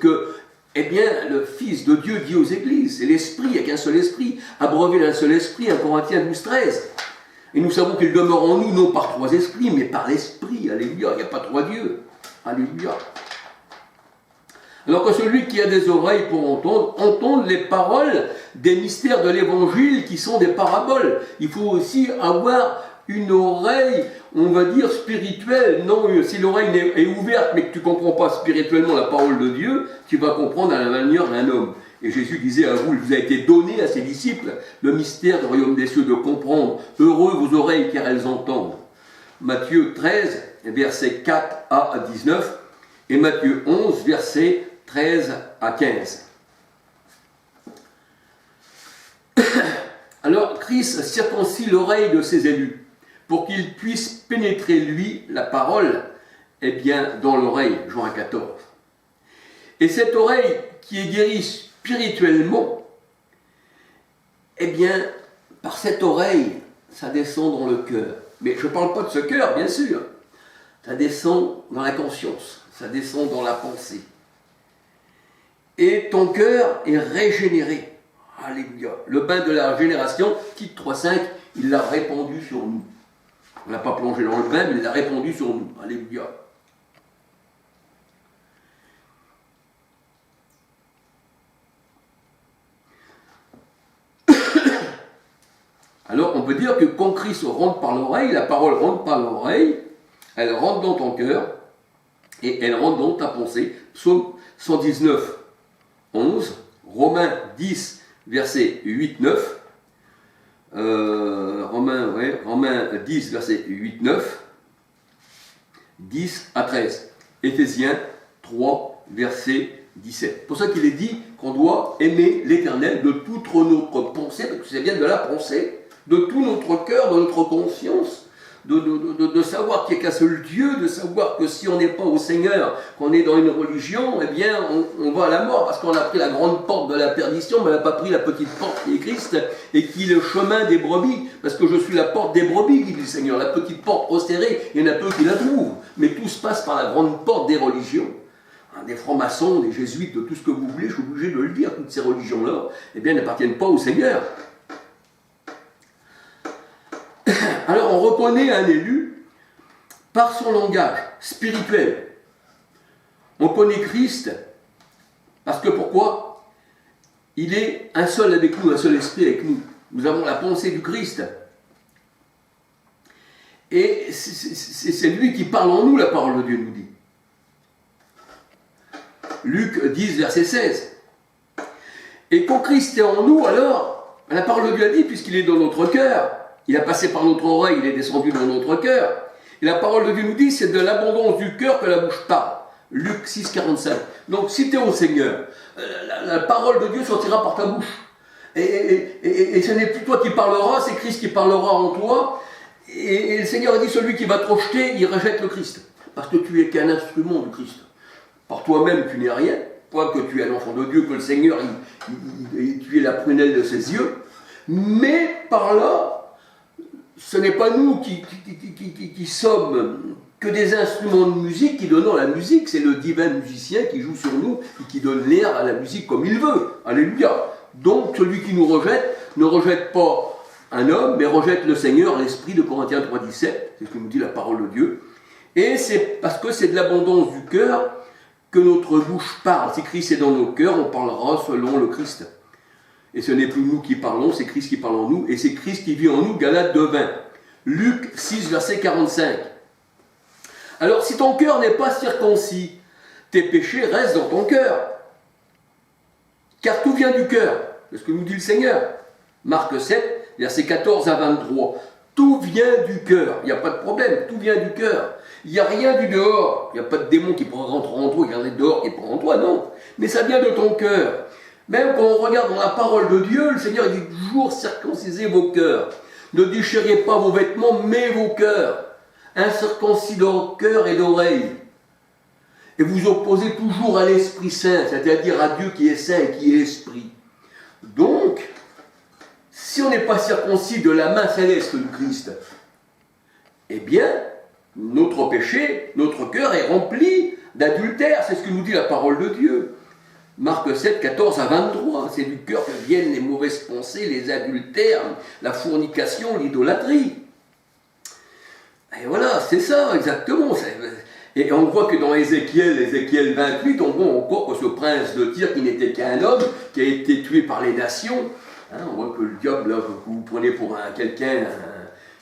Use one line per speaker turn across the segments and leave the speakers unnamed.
que, eh bien, le Fils de Dieu dit aux églises, c'est l'Esprit, il n'y a qu'un seul Esprit, abreuvé d'un seul Esprit, 1 Corinthiens 12, 13. Et nous savons qu'il demeure en nous, non par 3 esprits, mais par l'Esprit, alléluia, il n'y a pas 3 dieux, alléluia. Alors que celui qui a des oreilles pour entendre, entende les paroles des mystères de l'Évangile qui sont des paraboles. Il faut aussi avoir une oreille, on va dire, spirituelle. Non, si l'oreille est ouverte, mais que tu ne comprends pas spirituellement la parole de Dieu, tu vas comprendre à la manière d'un homme. Et Jésus disait à vous, il vous a été donné à ses disciples, le mystère du royaume des cieux, de comprendre. Heureux vos oreilles, car elles entendent. Matthieu 13, versets 4 à 19, et Matthieu 11, versets 13 à 15. Alors, Christ circoncis l'oreille de ses élus, pour qu'ils puissent pénétrer, lui, la parole, eh bien, dans l'oreille, Jean 14. Et cette oreille qui est guérie spirituellement, eh bien, par cette oreille, ça descend dans le cœur. Mais je ne parle pas de ce cœur, bien sûr. Ça descend dans la conscience, ça descend dans la pensée. Et ton cœur est régénéré. Alléluia. Le bain de la régénération, Tite 3,5, il l'a répandu sur nous. On n'a pas plongé dans le bain, mais il l'a répandu sur nous. Alléluia. Alors, on peut dire que quand Christ rentre par l'oreille, la parole rentre par l'oreille, elle rentre dans ton cœur, et elle rentre dans ta pensée. Psaume 119, 11, Romains 10, versets 8, 9, Romains 10, versets 8, 9, 10 à 13, Éphésiens 3, verset 17. C'est pour ça qu'il est dit qu'on doit aimer l'Éternel de toute notre pensée, parce que c'est bien de la pensée, de tout notre cœur, de notre conscience, de savoir qu'il n'y a qu'un seul Dieu, de savoir que si on n'est pas au Seigneur, qu'on est dans une religion, eh bien on va à la mort, parce qu'on a pris la grande porte de la perdition, mais on n'a pas pris la petite porte qui est Christ, et qui est le chemin des brebis, parce que je suis la porte des brebis, dit le Seigneur, la petite porte resserrée, il y en a peu qui la trouvent, mais tout se passe par la grande porte des religions. Des francs-maçons, des jésuites, de tout ce que vous voulez, je suis obligé de le dire, toutes ces religions-là, eh bien n'appartiennent pas au Seigneur. Alors on reconnaît un élu par son langage spirituel. On connaît Christ parce que pourquoi? Il est un seul avec nous, un seul esprit avec nous. Nous avons la pensée du Christ. Et c'est lui qui parle en nous, la parole de Dieu nous dit. Luc 10, verset 16. Et quand Christ est en nous, alors, la parole de Dieu a dit, puisqu'il est dans notre cœur, il a passé par notre oreille, il est descendu dans notre cœur. Et la parole de Dieu nous dit, c'est de l'abondance du cœur que la bouche parle. Luc 6, 45. Donc, si tu es au Seigneur, la parole de Dieu sortira par ta bouche. Et ce n'est plus toi qui parleras, c'est Christ qui parlera en toi. Et le Seigneur a dit, celui qui va te rejeter, il rejette le Christ. Parce que tu es qu'un instrument du Christ. Par toi-même, tu n'es rien. Pas que tu es l'enfant de Dieu, que le Seigneur, tu es la prunelle de ses yeux. Mais par là, ce n'est pas nous qui sommes que des instruments de musique qui donnons la musique. C'est le divin musicien qui joue sur nous et qui donne l'air à la musique comme il veut. Alléluia. Donc, celui qui nous rejette ne rejette pas un homme, mais rejette le Seigneur, l'Esprit de Corinthiens 3, 17. C'est ce que nous dit la parole de Dieu. Et c'est parce que c'est de l'abondance du cœur que notre bouche parle. Si Christ est dans nos cœurs, on parlera selon le Christ. Et ce n'est plus nous qui parlons, c'est Christ qui parle en nous, et c'est Christ qui vit en nous, Galates 2:20. Luc 6, verset 45. Alors, si ton cœur n'est pas circoncis, tes péchés restent dans ton cœur. Car tout vient du cœur. C'est ce que nous dit le Seigneur. Marc 7, verset 14 à 23. Tout vient du cœur. Il n'y a pas de problème, tout vient du cœur. Il n'y a rien du dehors. Il n'y a pas de démon qui pourra rentrer en toi, il y a rien dehors qui prend en toi, non. Mais ça vient de ton cœur. Même quand on regarde dans la parole de Dieu, le Seigneur dit toujours circoncisez vos cœurs. Ne déchirez pas vos vêtements, mais vos cœurs. Incirconcis de cœur et d'oreille. Et vous opposez toujours à l'Esprit Saint, c'est-à-dire à Dieu qui est saint et qui est esprit. Donc, si on n'est pas circoncis de la main céleste du Christ, eh bien, notre péché, notre cœur est rempli d'adultère. C'est ce que nous dit la parole de Dieu. Marc 7, 14 à 23. C'est du cœur que viennent les mauvaises pensées, les adultères, la fornication, l'idolâtrie. Et voilà, c'est ça, exactement. Et on voit que dans Ézéchiel 28, on voit encore que ce prince de Tyr, qui n'était qu'un homme, qui a été tué par les nations, on voit que le diable, là, que vous prenez pour quelqu'un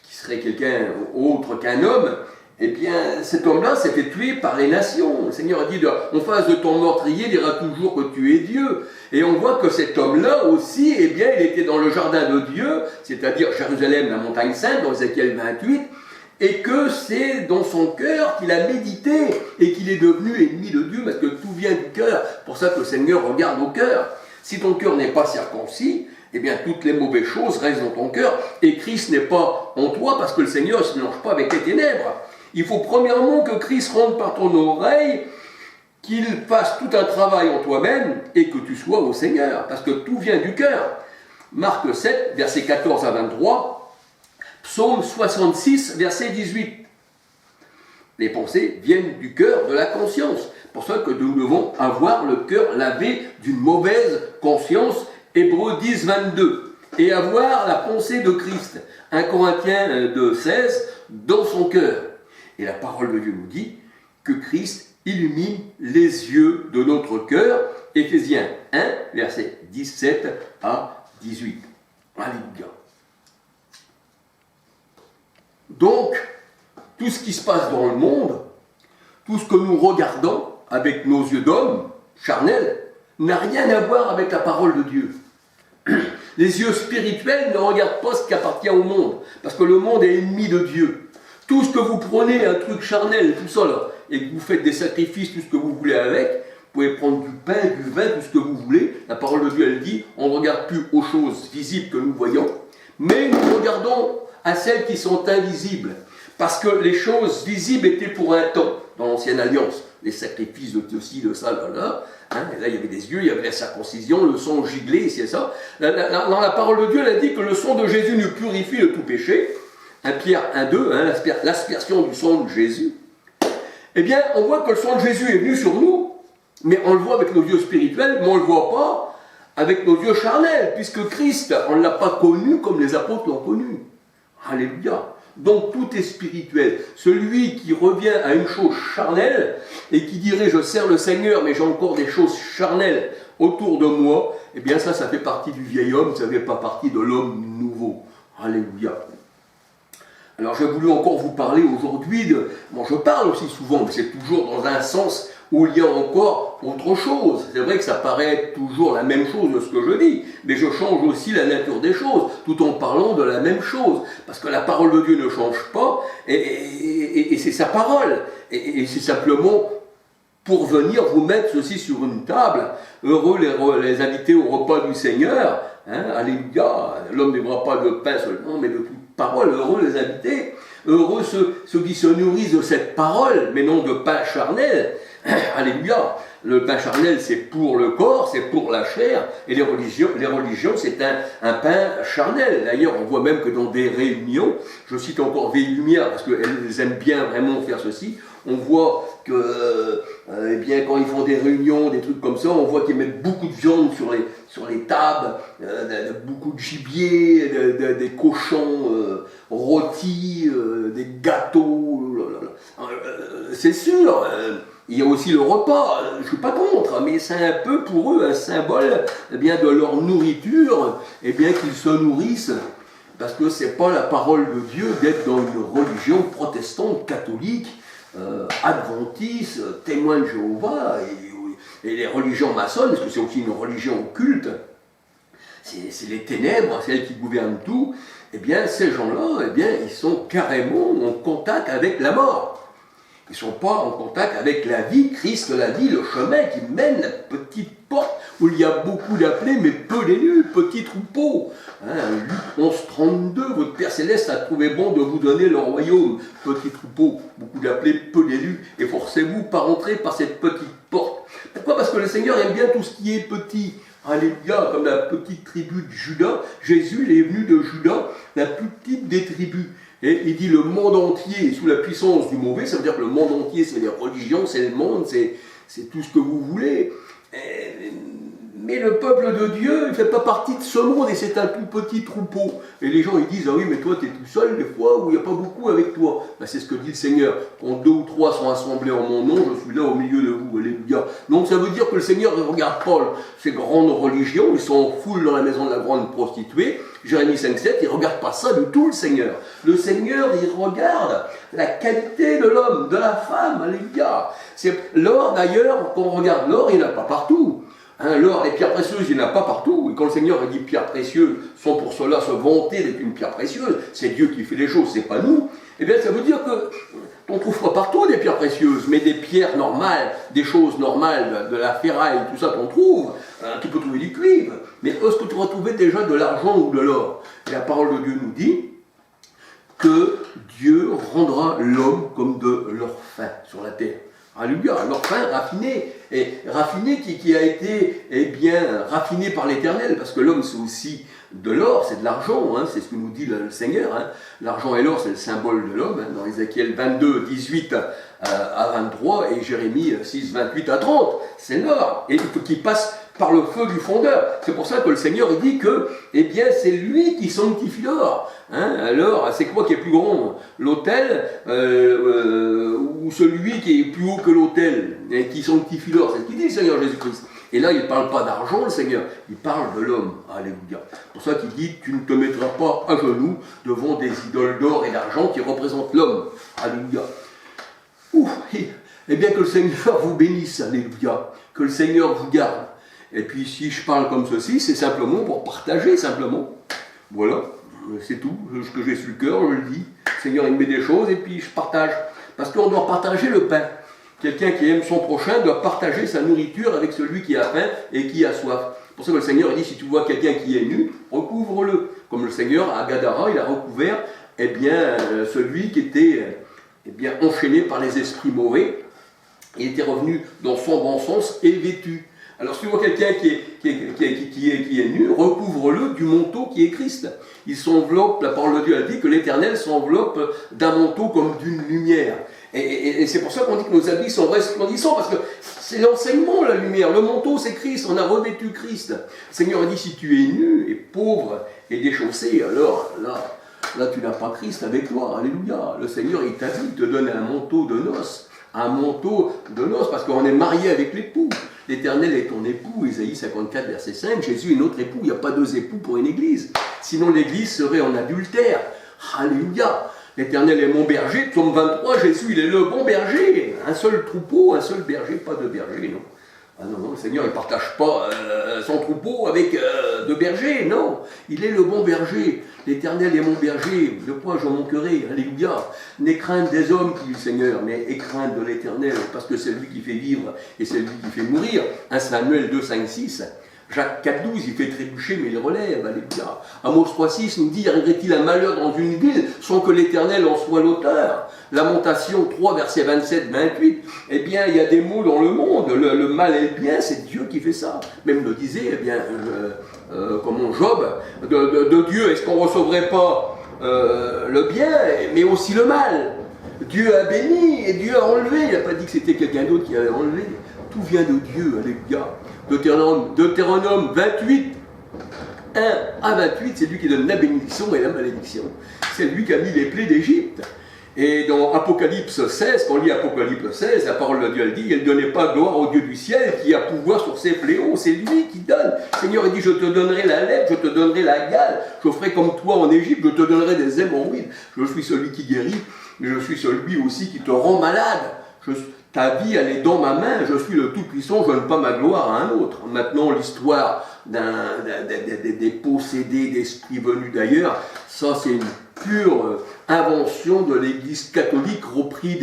qui serait quelqu'un autre qu'un homme, eh bien, cet homme-là s'est fait tuer par les nations. Le Seigneur a dit, en face de ton meurtrier, dira toujours que tu es Dieu. Et on voit que cet homme-là aussi, eh bien, il était dans le jardin de Dieu, c'est-à-dire Jérusalem, la montagne sainte, dans Ézéchiel 28, et que c'est dans son cœur qu'il a médité et qu'il est devenu ennemi de Dieu, parce que tout vient du cœur. C'est pour ça que le Seigneur regarde au cœur. Si ton cœur n'est pas circoncis, eh bien toutes les mauvaises choses restent dans ton cœur, et Christ n'est pas en toi, parce que le Seigneur ne se mélange pas avec les ténèbres. Il faut premièrement que Christ rentre par ton oreille, qu'il fasse tout un travail en toi-même, et que tu sois au Seigneur, parce que tout vient du cœur. Marc 7, versets 14 à 23, Psaume 66, verset 18. Les pensées viennent du cœur, de la conscience. C'est pour ça que nous devons avoir le cœur lavé d'une mauvaise conscience. Hébreux 10, 22. Et avoir la pensée de Christ. 1 Corinthiens 2, 16, dans son cœur. Et la parole de Dieu nous dit que Christ illumine les yeux de notre cœur. Éphésiens 1, verset 17 à 18. Alléluia. Donc, tout ce qui se passe dans le monde, tout ce que nous regardons avec nos yeux d'homme, charnels, n'a rien à voir avec la parole de Dieu. Les yeux spirituels ne regardent pas ce qui appartient au monde, parce que le monde est ennemi de Dieu. Tout ce que vous prenez, un truc charnel, tout ça là, et que vous faites des sacrifices, tout ce que vous voulez avec, vous pouvez prendre du pain, du vin, tout ce que vous voulez. La parole de Dieu, elle dit, on ne regarde plus aux choses visibles que nous voyons, mais nous regardons à celles qui sont invisibles. Parce que les choses visibles étaient pour un temps, dans l'Ancienne Alliance. Les sacrifices de ceci, de ça, là. Et là, il y avait des yeux, il y avait la circoncision, le sang giglé, c'est ça. Dans la parole de Dieu, elle a dit que le sang de Jésus nous purifie de tout péché. 1 Pierre 1, 2, l'aspersion du sang de Jésus. Eh bien, on voit que le sang de Jésus est venu sur nous, mais on le voit avec nos yeux spirituels, mais on ne le voit pas avec nos yeux charnels, puisque Christ, on ne l'a pas connu comme les apôtres l'ont connu. Alléluia. Donc tout est spirituel. Celui qui revient à une chose charnelle et qui dirait je sers le Seigneur mais j'ai encore des choses charnelles autour de moi, eh bien ça fait partie du vieil homme, ça ne fait pas partie de l'homme nouveau. Alléluia. Alors j'ai voulu encore vous parler aujourd'hui de... Bon, je parle aussi souvent, mais c'est toujours dans un sens où il y a encore autre chose. C'est vrai que ça paraît toujours la même chose de ce que je dis, mais je change aussi la nature des choses, tout en parlant de la même chose. Parce que la parole de Dieu ne change pas, et c'est sa parole. Et c'est simplement pour venir vous mettre ceci sur une table. Heureux les invités au repas du Seigneur. Alléluia. L'homme ne vivra pas de pain seulement, mais de toute parole. Heureux les invités. Heureux ceux qui se nourrissent de cette parole, mais non de pain charnel. Alléluia. Le pain charnel, c'est pour le corps, c'est pour la chair, et les religions c'est un pain charnel. D'ailleurs, on voit même que dans des réunions, je cite encore Veille Lumière, parce qu'elles aiment bien vraiment faire ceci, on voit que, eh bien, quand ils font des réunions, des trucs comme ça, on voit qu'ils mettent beaucoup de viande sur les tables, beaucoup de gibier, des cochons rôtis, des gâteaux, c'est sûr. Il y a aussi le repas, je ne suis pas contre, mais c'est un peu pour eux un symbole eh bien, de leur nourriture, et bien qu'ils se nourrissent, parce que ce n'est pas la parole de Dieu d'être dans une religion protestante, catholique, adventiste, témoin de Jéhovah, et les religions maçonnes, parce que c'est aussi une religion occulte, c'est les ténèbres, c'est elles qui gouvernent tout, et bien ces gens-là, eh bien, ils sont carrément en contact avec la mort. Ils ne sont pas en contact avec la vie. Christ l'a dit, le chemin qui mène la petite porte où il y a beaucoup d'appelés, mais peu d'élus, petit troupeau. Luc 11, 32, votre Père Céleste a trouvé bon de vous donner le royaume. Petit troupeau, beaucoup d'appelés, peu d'élus. Et forcez-vous par entrer par cette petite porte. Pourquoi ? Parce que le Seigneur aime bien tout ce qui est petit. Alléluia, comme la petite tribu de Juda. Jésus, il est venu de Juda, la plus petite des tribus. Et il dit le monde entier est sous la puissance du mauvais, ça veut dire que le monde entier c'est les religions, c'est le monde, c'est tout ce que vous voulez. mais le peuple de Dieu, il ne fait pas partie de ce monde et c'est un tout petit troupeau. Et les gens, ils disent, ah oui, mais toi, tu es tout seul des fois, ou il n'y a pas beaucoup avec toi. Ben, c'est ce que dit le Seigneur. Quand 2 ou 3 sont assemblés en mon nom, je suis là au milieu de vous. Alléluia. Donc ça veut dire que le Seigneur ne regarde pas ces grandes religions, ils sont en foule dans la maison de la grande prostituée. Jérémie 5,7, il ne regarde pas ça du tout, le Seigneur. Le Seigneur, il regarde la qualité de l'homme, de la femme. Alléluia. C'est l'or, d'ailleurs, quand on regarde l'or, il n'y en a pas partout. Hein, l'or, les pierres précieuses, il n'y en a pas partout. Et quand le Seigneur a dit pierres précieuses sont pour cela se vanter d'être une pierre précieuse, c'est Dieu qui fait les choses, c'est pas nous. Eh bien, ça veut dire que on ne trouve pas partout des pierres précieuses, mais des pierres normales, des choses normales, de la ferraille, tout ça qu'on trouve. Tu peux trouver du cuivre, mais est-ce que tu vas trouver déjà de l'argent ou de l'or? Et la parole de Dieu nous dit que Dieu rendra l'homme comme de l'or fin sur la terre. Alléluia, l'or fin raffiné, et raffiné qui a été raffiné par l'Éternel, parce que l'homme c'est aussi de l'or, c'est de l'argent, hein, c'est ce que nous dit le Seigneur. Hein. L'argent et l'or c'est le symbole de l'homme, hein, dans Ézéchiel 22, 18 à 23 et Jérémie 6, 28 à 30, c'est l'or, et il faut qu'il passe par le feu du fondeur. C'est pour ça que le Seigneur il dit que c'est lui qui sanctifie l'or. Hein, alors, c'est quoi qui est plus grand? L'autel ou celui qui est plus haut que l'autel et qui sanctifie l'or? C'est ce qu'il dit le Seigneur Jésus-Christ. Et là, il ne parle pas d'argent, le Seigneur, il parle de l'homme. Alléluia. C'est pour ça qu'il dit, tu ne te mettras pas à genoux devant des idoles d'or et d'argent qui représentent l'homme. Alléluia. Ouf, et bien que le Seigneur vous bénisse, alléluia. Que le Seigneur vous garde. Et puis si je parle comme ceci, c'est simplement pour partager, simplement. Voilà, c'est tout. Ce que j'ai sur le cœur, je le dis. Le Seigneur, il me met des choses et puis je partage. Parce qu'on doit partager le pain. Quelqu'un qui aime son prochain doit partager sa nourriture avec celui qui a faim et qui a soif. C'est pour ça que le Seigneur dit, si tu vois quelqu'un qui est nu, recouvre-le. Comme le Seigneur, à Gadara, il a recouvert celui qui était enchaîné par les esprits mauvais. Il était revenu dans son bon sens et vêtu. Alors si tu vois quelqu'un qui est nu, recouvre-le du manteau qui est Christ. Il s'enveloppe, la parole de Dieu a dit que l'Éternel s'enveloppe d'un manteau comme d'une lumière. Et c'est pour ça qu'on dit que nos habits sont resplendissants, parce que c'est l'enseignement, la lumière. Le manteau, c'est Christ, on a revêtu Christ. Le Seigneur a dit, si tu es nu et pauvre et déchaussé, alors là tu n'as pas Christ avec toi. Alléluia. Le Seigneur, il t'a dit, il te donne un manteau de noces. Un manteau de noces, parce qu'on est marié avec l'époux. L'Éternel est ton époux, Ésaïe 54, verset 5. Jésus est notre époux, il n'y a pas 2 époux pour une église. Sinon l'église serait en adultère. Alléluia. L'Éternel est mon berger. Psaume 23, Jésus, il est le bon berger. Un seul troupeau, un seul berger, pas 2 bergers, non. Ah non, le Seigneur, il ne partage pas son troupeau avec 2 bergers, non. Il est le bon berger. L'Éternel est mon berger, de quoi je manquerai, alléluia. N'aie crainte des hommes, dit le Seigneur, mais aie crainte de l'Éternel, parce que c'est lui qui fait vivre et c'est lui qui fait mourir. 1 Samuel 2, 5, 6. Jacques 4, 12, il fait trébucher, mais il relève, alléluia. Amos 3, 6 nous dit, arriverait-il un malheur dans une ville sans que l'Éternel en soit l'auteur? Lamentation 3, verset 27, 28, eh bien, il y a des maux dans le monde, le mal et le bien, c'est Dieu qui fait ça. Même le disait, comment Job, de Dieu, est-ce qu'on ne recevrait pas le bien, mais aussi le mal? Dieu a béni et Dieu a enlevé, il n'a pas dit que c'était quelqu'un d'autre qui avait enlevé. Tout vient de Dieu, alléluia. Deutéronome 28, 1 à 28, c'est lui qui donne la bénédiction et la malédiction. C'est lui qui a mis les plaies d'Égypte. Et dans Apocalypse 16, quand on lit Apocalypse 16, la parole de Dieu elle dit, elle ne donnait pas gloire au Dieu du ciel qui a pouvoir sur ses fléaux, c'est lui qui donne. Le Seigneur dit, je te donnerai la lèpre, je te donnerai la gale, je ferai comme toi en Égypte, je te donnerai des hémorroïdes. Je suis celui qui guérit, mais je suis celui aussi qui te rend malade. Ta vie, elle est dans ma main, je suis le Tout-Puissant, je ne donne pas ma gloire à un autre. Maintenant, l'histoire des possédés d'esprits venus d'ailleurs, ça c'est une pure invention de l'Église catholique, repris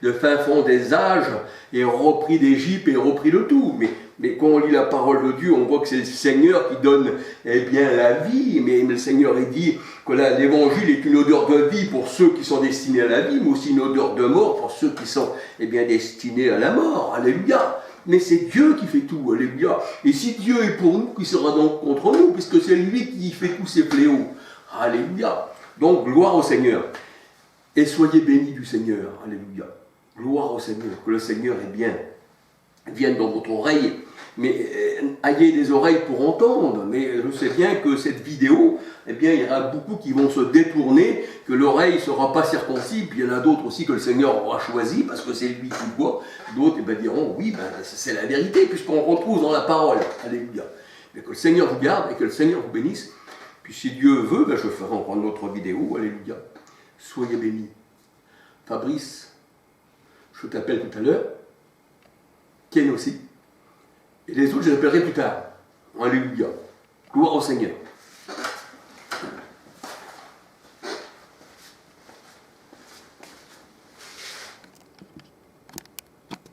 de fin fond des âges, et repris d'Égypte, et repris de tout. Mais quand on lit la parole de Dieu, on voit que c'est le Seigneur qui donne la vie, mais le Seigneur dit que l'évangile est une odeur de vie pour ceux qui sont destinés à la vie, mais aussi une odeur de mort pour ceux qui sont destinés à la mort. Alléluia. Mais c'est Dieu qui fait tout, alléluia. Et si Dieu est pour nous, qui sera donc contre nous, puisque c'est lui qui fait tous ces fléaux. Alléluia. Donc, gloire au Seigneur. Et soyez bénis du Seigneur. Alléluia. Gloire au Seigneur. Que le Seigneur, viennent dans votre oreille, mais ayez des oreilles pour entendre. Mais je sais bien que cette vidéo, eh bien, il y en a beaucoup qui vont se détourner, que l'oreille ne sera pas circoncis, puis il y en a d'autres aussi que le Seigneur aura choisi, parce que c'est lui qui voit. D'autres diront, oui, ben, c'est la vérité, puisqu'on retrouve dans la parole. Alléluia. Mais que le Seigneur vous garde et que le Seigneur vous bénisse. Puis si Dieu veut, ben, je ferai encore une autre vidéo. Alléluia. Soyez bénis. Fabrice, je t'appelle tout à l'heure. Ken aussi. Et les autres, je les appellerai plus tard. Alléluia. Gloire au Seigneur.